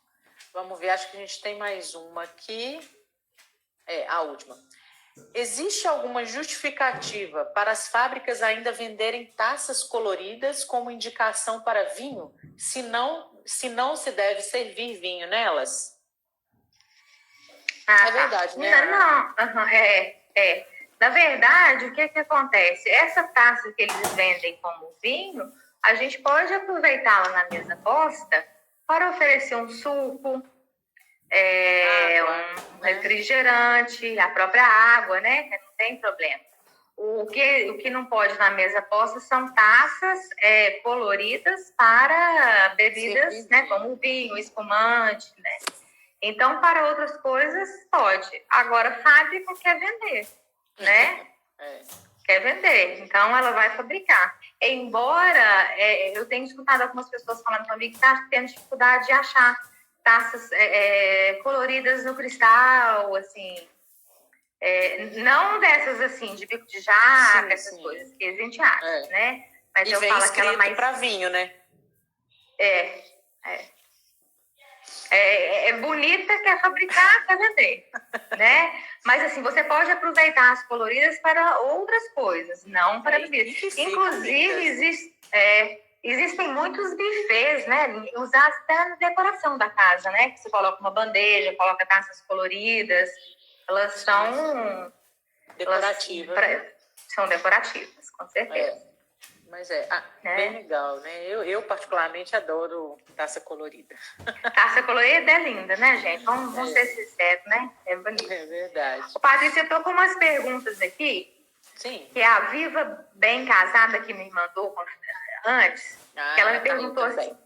Vamos ver, acho que a gente tem mais uma aqui. A última. Existe alguma justificativa para as fábricas ainda venderem taças coloridas como indicação para vinho, se não se deve servir vinho nelas? É verdade, né? Na verdade, o que acontece? Essa taça que eles vendem como vinho, a gente pode aproveitá-la na mesa posta para oferecer um suco, um refrigerante, a própria água, né? Não tem problema. O que não pode na mesa posta são taças coloridas para bebidas, né? Como vinho, espumante, né? Então, para outras coisas, pode. Agora, fábrica quer vender, né? quer vender, então ela vai fabricar. Embora eu tenha escutado algumas pessoas falando comigo que está tendo dificuldade de achar taças coloridas no cristal, assim, não dessas assim, de bico de jaca, Sim, essas sim. coisas que a gente acha, né? Mas E eu vem falo aquela escrito mais... para vinho, né? É bonita, quer fabricar, quer vender, né? Mas assim, você pode aproveitar as coloridas para outras coisas, não para bebida. Inclusive, existem muitos buffets, né? Usados até na decoração da casa, né? Que você coloca uma bandeja, coloca taças coloridas, elas são Decorativas. São decorativas, com certeza. Mas bem legal, né? Eu particularmente adoro taça colorida. Taça colorida é linda, né, gente? Vamos ser sinceros, né? É bonito. É verdade. Patrícia, eu tô com umas perguntas aqui. Sim. Que a Viva Bem Casada que me mandou antes, que ela me perguntou assim.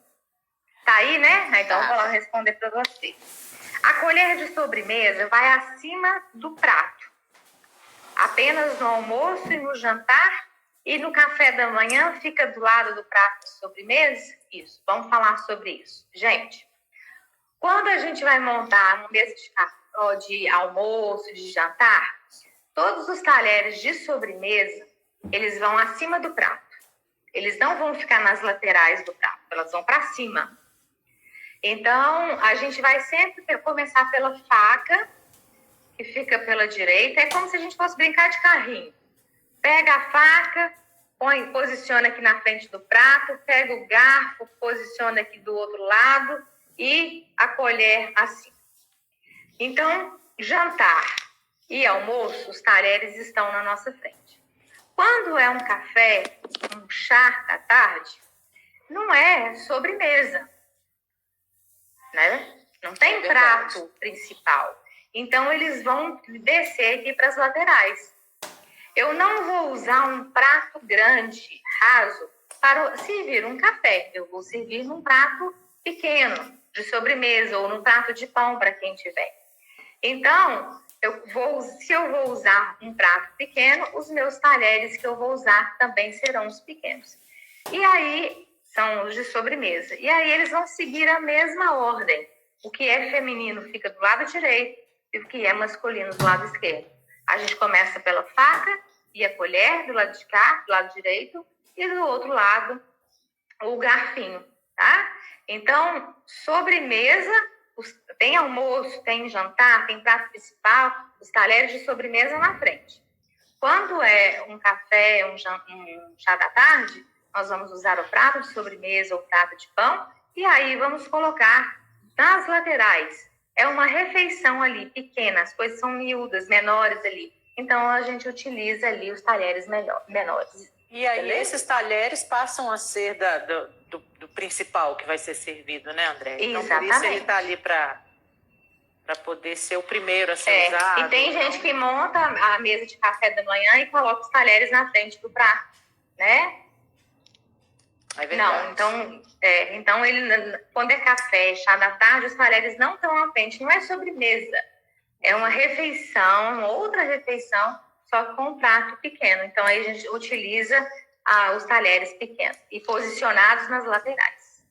Tá aí, né? Então eu vou responder para você. A colher de sobremesa vai acima do prato. Apenas no almoço e no jantar, e no café da manhã fica do lado do prato de sobremesa? Isso, vamos falar sobre isso. Gente, quando a gente vai montar uma mesa de almoço, de jantar, todos os talheres de sobremesa, eles vão acima do prato. Eles não vão ficar nas laterais do prato, elas vão para cima. Então, a gente vai sempre começar pela faca, que fica pela direita. É como se a gente fosse brincar de carrinho. Pega a faca, posiciona aqui na frente do prato, pega o garfo, posiciona aqui do outro lado e a colher assim. Então, jantar e almoço, os talheres estão na nossa frente. Quando é um café, um chá da tarde, não é sobremesa, né? Não tem prato principal. Então, eles vão descer aqui para as laterais. Eu não vou usar um prato grande, raso, para servir um café. Eu vou servir num prato pequeno, de sobremesa, ou num prato de pão para quem tiver. Então, se eu vou usar um prato pequeno, os meus talheres que eu vou usar também serão os pequenos. E aí, são os de sobremesa. E aí, eles vão seguir a mesma ordem. O que é feminino fica do lado direito e o que é masculino do lado esquerdo. A gente começa pela faca e a colher do lado de cá, do lado direito, e do outro lado, o garfinho, tá? Então, sobremesa, tem almoço, tem jantar, tem prato principal, os talheres de sobremesa na frente. Quando é um café, um chá da tarde, nós vamos usar o prato de sobremesa ou prato de pão, e aí vamos colocar nas laterais. É uma refeição ali, pequena, as coisas são miúdas, menores ali. Então, a gente utiliza ali os talheres menores. E aí, esses talheres passam a ser do principal que vai ser servido, né, André? Então, exatamente. Por isso ele está ali para poder ser o primeiro a ser usado. E tem gente que monta a mesa de café da manhã e coloca os talheres na frente do prato, né? É verdade. Não, então quando é café, chá da tarde, os talheres não estão à frente, não é sobremesa. É uma refeição, outra refeição, só com um prato pequeno. Então, aí a gente utiliza os talheres pequenos e posicionados nas laterais.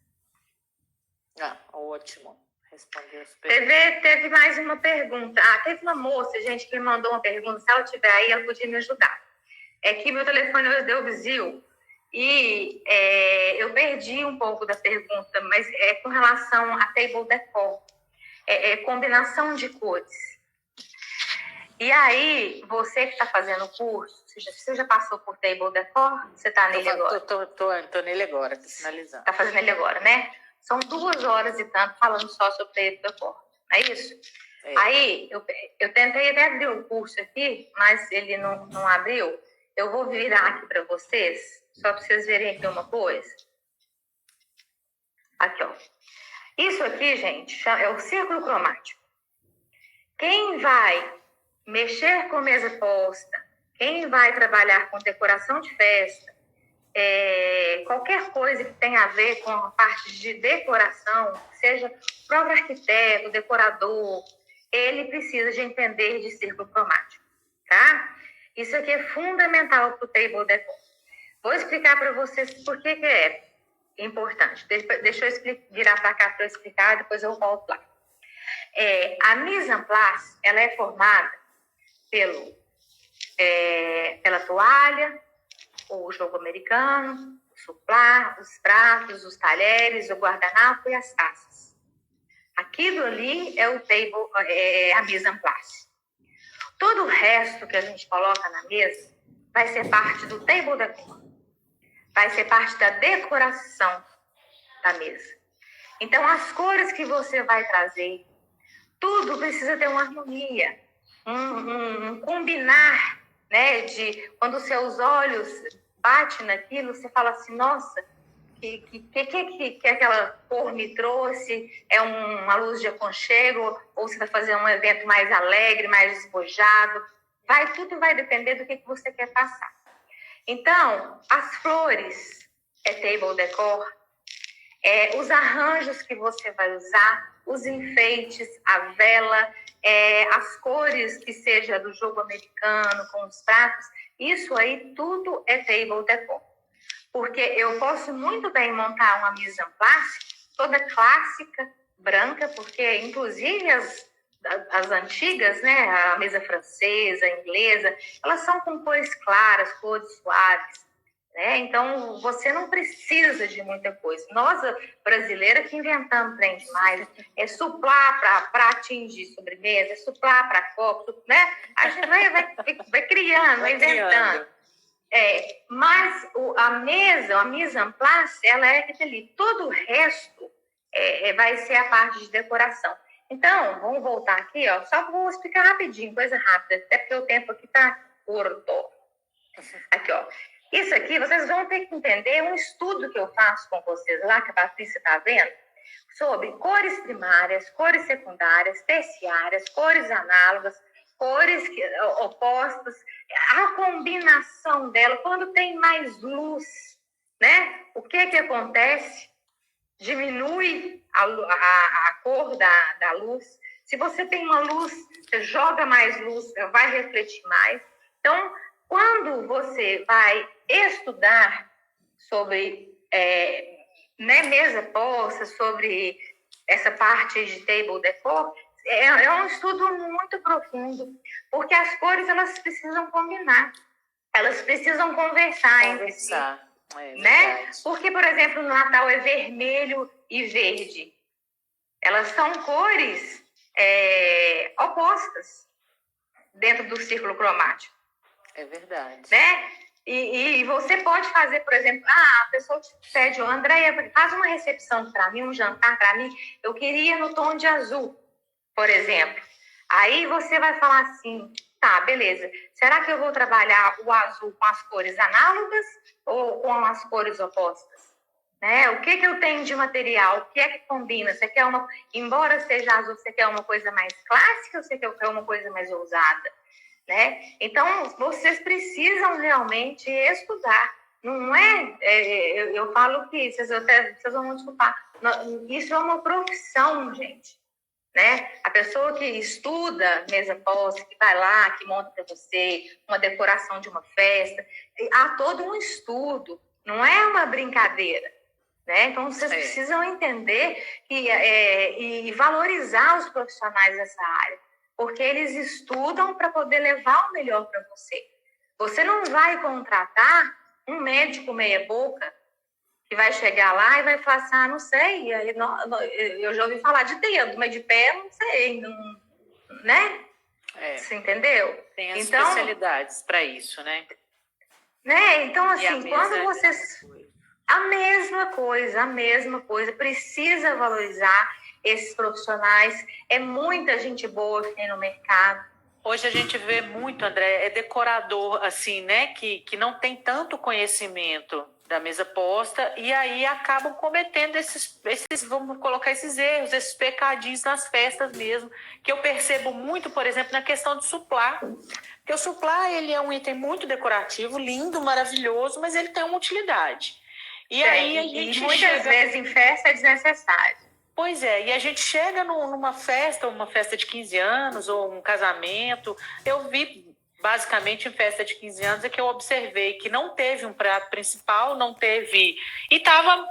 Ótimo. Respondeu super. Teve mais uma pergunta. Teve uma moça, gente, que me mandou uma pergunta. Se ela estiver aí, ela podia me ajudar. É que meu telefone hoje deu bizil e eu perdi um pouco da pergunta, mas é com relação a table decor. Combinação de cores. E aí, você que está fazendo o curso, você já passou por table decor? Você está nele agora? Tô nele agora, tô finalizando. Está fazendo ele agora, né? São 2 horas e tanto falando só sobre table decor, não é isso? Aí, eu tentei até abrir o curso aqui, mas ele não abriu. Eu vou virar aqui para vocês, só para vocês verem aqui uma coisa. Aqui, ó. Isso aqui, gente, é o círculo cromático. Quem vai mexer com mesa posta, quem vai trabalhar com decoração de festa, qualquer coisa que tenha a ver com a parte de decoração, seja o próprio arquiteto, decorador, ele precisa de entender de círculo cromático, tá? Isso aqui é fundamental para o table decor. Vou explicar para vocês por que é importante. Deixa eu virar para cá para eu explicar, depois eu volto lá. A mise en place, ela é formada pela toalha, o jogo americano, o suplá, os pratos, os talheres, o guardanapo e as taças. Aquilo ali é o a mise en place. Todo o resto que a gente coloca na mesa vai ser parte do table decor. Vai ser parte da decoração da mesa. Então, as cores que você vai trazer, tudo precisa ter uma harmonia, um combinar, né? De quando os seus olhos batem naquilo, você fala assim, nossa, que aquela cor me trouxe? É uma luz de aconchego? Ou você vai fazer um evento mais alegre, mais despojado? Tudo vai depender do que você quer passar. Então, as flores é table decor, os arranjos que você vai usar, os enfeites, a vela, as cores que seja do jogo americano, com os pratos, isso aí tudo é table decor. Porque eu posso muito bem montar uma mise en place toda clássica, branca, porque inclusive as antigas, né, a mesa francesa, a inglesa, elas são com cores claras, cores suaves, né? Então, você não precisa de muita coisa. Nós, brasileiras, que inventamos trem demais, suplá para atingir sobremesa, suplá para copo, né? A gente vai criando, vai inventando. Mas a mise en place, ela é ali. Todo o resto vai ser a parte de decoração. Então, vamos voltar aqui, ó. Só vou explicar rapidinho, coisa rápida, até porque o tempo aqui tá curto. Aqui, ó. Isso aqui, vocês vão ter que entender um estudo que eu faço com vocês lá, que a Patrícia está vendo, sobre cores primárias, cores secundárias, terciárias, cores análogas, cores opostas, a combinação dela, quando tem mais luz, né? O que acontece? Diminui a cor da luz. Se você tem uma luz, você joga mais luz, vai refletir mais. Então, quando você vai estudar sobre mesa posta, sobre essa parte de table decor, é um estudo muito profundo, porque as cores, elas precisam combinar, elas precisam conversar entre si. Né? Porque, por exemplo, no Natal é vermelho e verde. Elas são cores opostas dentro do círculo cromático. É verdade. Né? E você pode fazer, por exemplo, a pessoa te pede, Andréia, faz uma recepção para mim, um jantar para mim, eu queria no tom de azul, por exemplo. Aí você vai falar assim, tá, beleza, será que eu vou trabalhar o azul com as cores análogas ou com as cores opostas? Né? O que eu tenho de material? O que é que combina? Você quer embora seja azul, você quer uma coisa mais clássica ou você quer uma coisa mais ousada? Né? Então, vocês precisam realmente estudar. Não eu falo que, vocês vão me desculpar, isso é uma profissão, gente. Né? A pessoa que estuda mesa posta, que vai lá, que monta para você uma decoração de uma festa, há todo um estudo, não é uma brincadeira. Né? Então, vocês precisam entender e valorizar os profissionais dessa área, porque eles estudam para poder levar o melhor para você. Você não vai contratar um médico meia-boca que vai chegar lá e vai falar assim, não sei, eu já ouvi falar de dedo, mas de pé não sei, né? Você entendeu? Tem as especialidades para isso, né? Então, assim, quando vocês... A mesma coisa, precisa valorizar esses profissionais, é muita gente boa que tem no mercado. Hoje a gente vê muito, André, decorador, assim, né, que não tem tanto conhecimento da mesa posta e aí acabam cometendo esses, vamos colocar esses erros, esses pecadinhos nas festas mesmo, que eu percebo muito, por exemplo, na questão de suplá. Porque o suplá, ele é um item muito decorativo, lindo, maravilhoso, mas ele tem uma utilidade. E aí a gente muitas vezes em festa é desnecessário. Pois é, e a gente chega numa festa, uma festa de 15 anos ou um casamento, eu vi basicamente em festa de 15 anos, é que eu observei que não teve um prato principal, não teve... E estava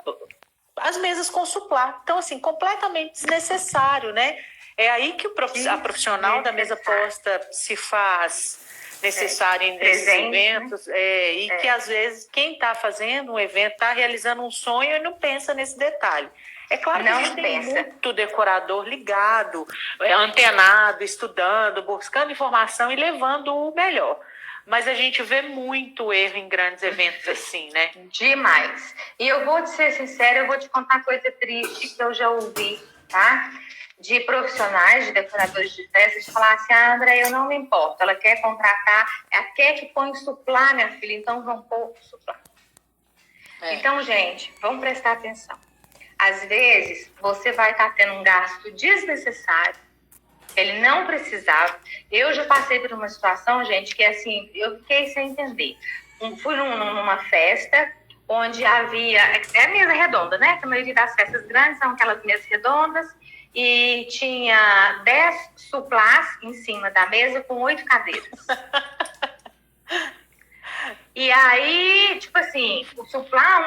as mesas com suplá. Então, assim, completamente desnecessário, né? É aí que a profissional da mesa posta se faz necessária nesses eventos, né? E que às vezes quem está fazendo um evento está realizando um sonho e não pensa nesse detalhe. É claro que a gente tem muito decorador ligado, antenado, estudando, buscando informação e levando o melhor. Mas a gente vê muito erro em grandes eventos assim, né? Demais. E eu vou te ser sincera, eu vou te contar uma coisa triste que eu já ouvi, tá? De profissionais, de decoradores de festas, de falar assim, André, eu não me importo, ela quer contratar, ela quer que põe suplá, minha filha, então vamos pôr suplá. Então, gente, vamos prestar atenção. Às vezes, você vai estar tendo um gasto desnecessário, ele não precisava. Eu já passei por uma situação, gente, que assim, eu fiquei sem entender. Fui numa festa onde havia, é mesa redonda, né? A maioria das festas grandes são aquelas mesas redondas, e tinha 10 suplás em cima da mesa com 8 cadeiras. E aí, tipo assim, o suplá,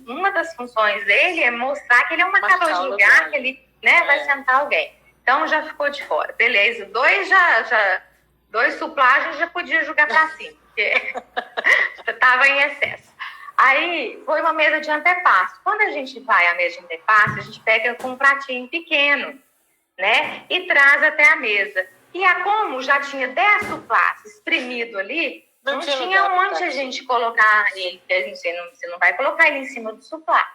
uma das funções dele é mostrar que ele é um marcador de lugar, que ele, né, vai sentar alguém. Então já ficou de fora. Beleza, dois suplás a gente já podia jogar pra cima, porque estava em excesso. Aí foi uma mesa de antepasto. Quando a gente vai à mesa de antepasto, a gente pega com um pratinho pequeno, né? E traz até a mesa. E como já tinha 10 suplás espremido ali, não tinha onde a gente colocar ele. Você não vai colocar ele em cima do suplá.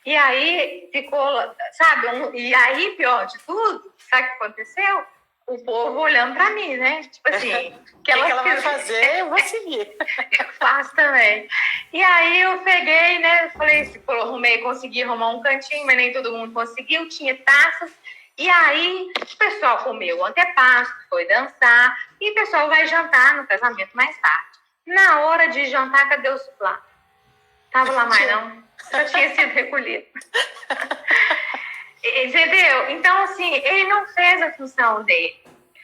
E aí ficou, sabe? E aí, pior de tudo, sabe o que aconteceu? O povo olhando pra mim, né? Tipo assim, o que ela vai fazer, eu vou seguir. Eu faço também. E aí eu peguei, né? Falei, consegui arrumar um cantinho, mas nem todo mundo conseguiu. Tinha taças. E aí o pessoal comeu o antepasto, foi dançar. E o pessoal vai jantar no casamento mais tarde. Na hora de jantar, cadê o suplá? Tava lá mais não. Já tinha sido recolhido. Entendeu? Então, assim, ele não fez a função dele.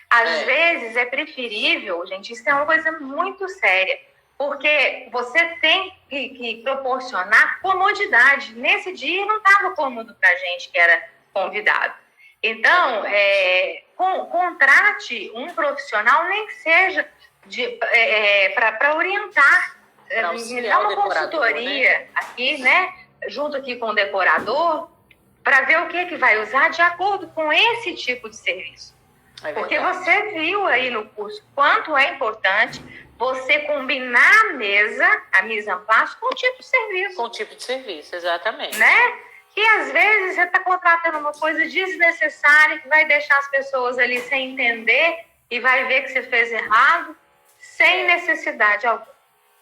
Às vezes é preferível, gente, isso é uma coisa muito séria, porque você tem que proporcionar comodidade. Nesse dia não estava cômodo para a gente que era convidado. Então, contrate um profissional, nem que seja para orientar, me dá uma consultoria, né? Aqui, né? Junto aqui com o decorador, para ver o que vai usar de acordo com esse tipo de serviço. Porque você viu aí no curso quanto é importante você combinar a mise en place com o tipo de serviço. Com o tipo de serviço, exatamente. Né? E às vezes você está contratando uma coisa desnecessária que vai deixar as pessoas ali sem entender e vai ver que você fez errado sem necessidade alguma,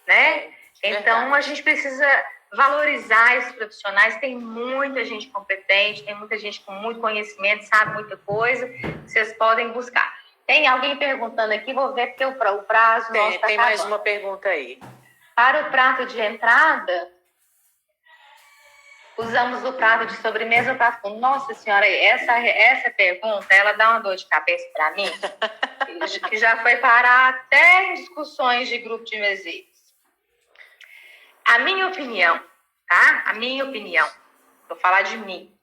né? Então a gente precisa valorizar esses profissionais. Tem muita gente competente, tem muita gente com muito conhecimento, sabe muita coisa, vocês podem buscar. Tem alguém perguntando aqui, vou ver porque o prazo nosso está Tem mais uma pergunta aí. Para o prato de entrada, usamos o prato de sobremesa, o prato com... Nossa senhora, essa pergunta, ela dá uma dor de cabeça para mim, que já foi parar até em discussões de grupo de meseiros. A minha opinião, tá? A minha opinião, vou falar de mim.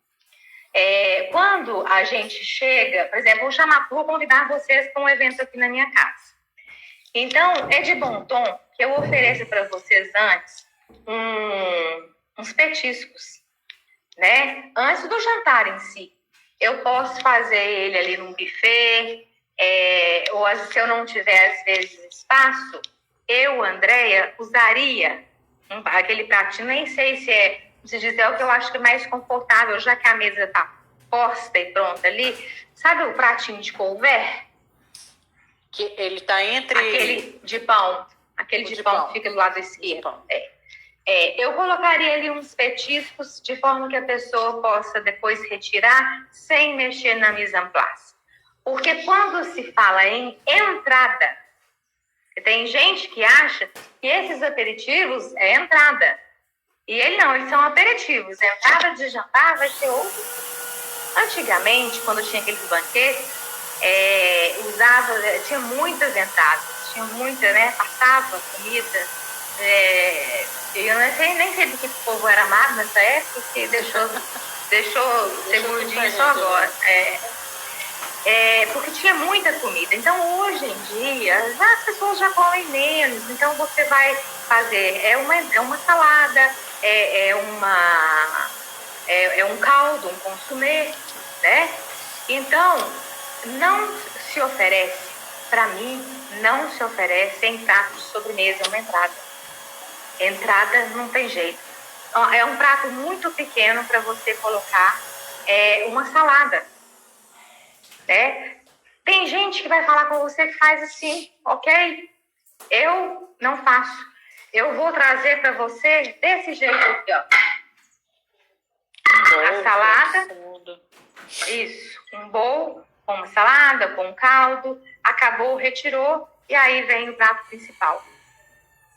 Quando a gente chega, por exemplo, vou convidar vocês para um evento aqui na minha casa. Então, é de bom tom que eu ofereça para vocês antes uns petiscos, né? Antes do jantar em si. Eu posso fazer ele ali num buffet, ou se eu não tiver, às vezes, espaço, eu, Andréia, usaria aquele pratinho, nem sei se dizer o que eu acho que é mais confortável, já que a mesa está posta e pronta ali. Sabe o pratinho de couvert? Que ele está entre... Aquele de pão. Aquele de pão que fica do lado esquerdo. Eu colocaria ali uns petiscos de forma que a pessoa possa depois retirar sem mexer na mise en place. Porque quando se fala em entrada, tem gente que acha que esses aperitivos é entrada. E eles são aperitivos. A entrada de jantar vai ser outro. Antigamente, quando tinha aqueles banquetes, tinha muitas entradas, tinha muita, né? Passava comida. Eu nem sei do que o povo era amado nessa época, que deixou ser gordinho só agora. Porque tinha muita comida. Então, hoje em dia, as pessoas já comem menos. Então, você vai fazer uma salada, um caldo, um consumê, né? Então, não se oferece, para mim, não se oferece em prato de sobremesa uma entrada. Entrada não tem jeito. É um prato muito pequeno para você colocar uma salada. Tem gente que vai falar com você que faz assim, ok? Eu não faço. Eu vou trazer para você desse jeito aqui, ó. A salada, isso, um bowl com uma salada, com um caldo, acabou, retirou, e aí vem o prato principal,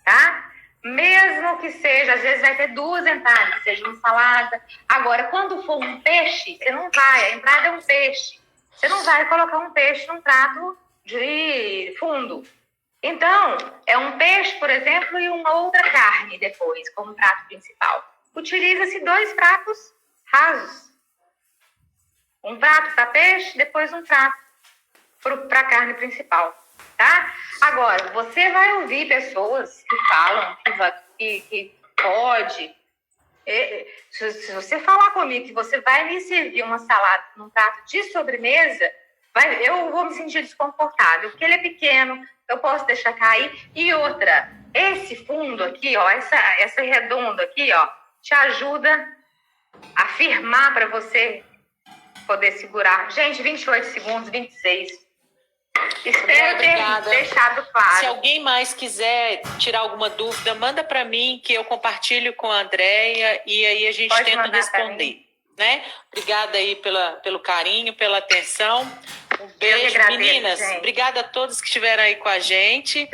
tá? Mesmo que seja, às vezes vai ter 2 entradas, seja uma salada. Agora, quando for um peixe, você não vai, a entrada é um peixe. Você não vai colocar um peixe num prato de fundo. Então, é um peixe, por exemplo, e uma outra carne depois, como prato principal. Utiliza-se 2 pratos rasos. Um prato para peixe, depois um prato para carne principal, tá? Agora, você vai ouvir pessoas que falam que pode. Se você falar comigo que você vai me servir uma salada num prato de sobremesa, eu vou me sentir desconfortável, porque ele é pequeno, eu posso deixar cair. E outra, esse fundo aqui, ó, essa redonda aqui, ó, te ajuda a firmar para você poder segurar. Gente, 28 segundos, 26. Espero ter deixado claro. Se alguém mais quiser tirar alguma dúvida, manda para mim, que eu compartilho com a Andréia e aí a gente tenta responder. Né? Obrigada aí pelo carinho, pela atenção. Um beijo, agradeço, meninas. gente. Obrigada a todos que estiveram aí com a gente.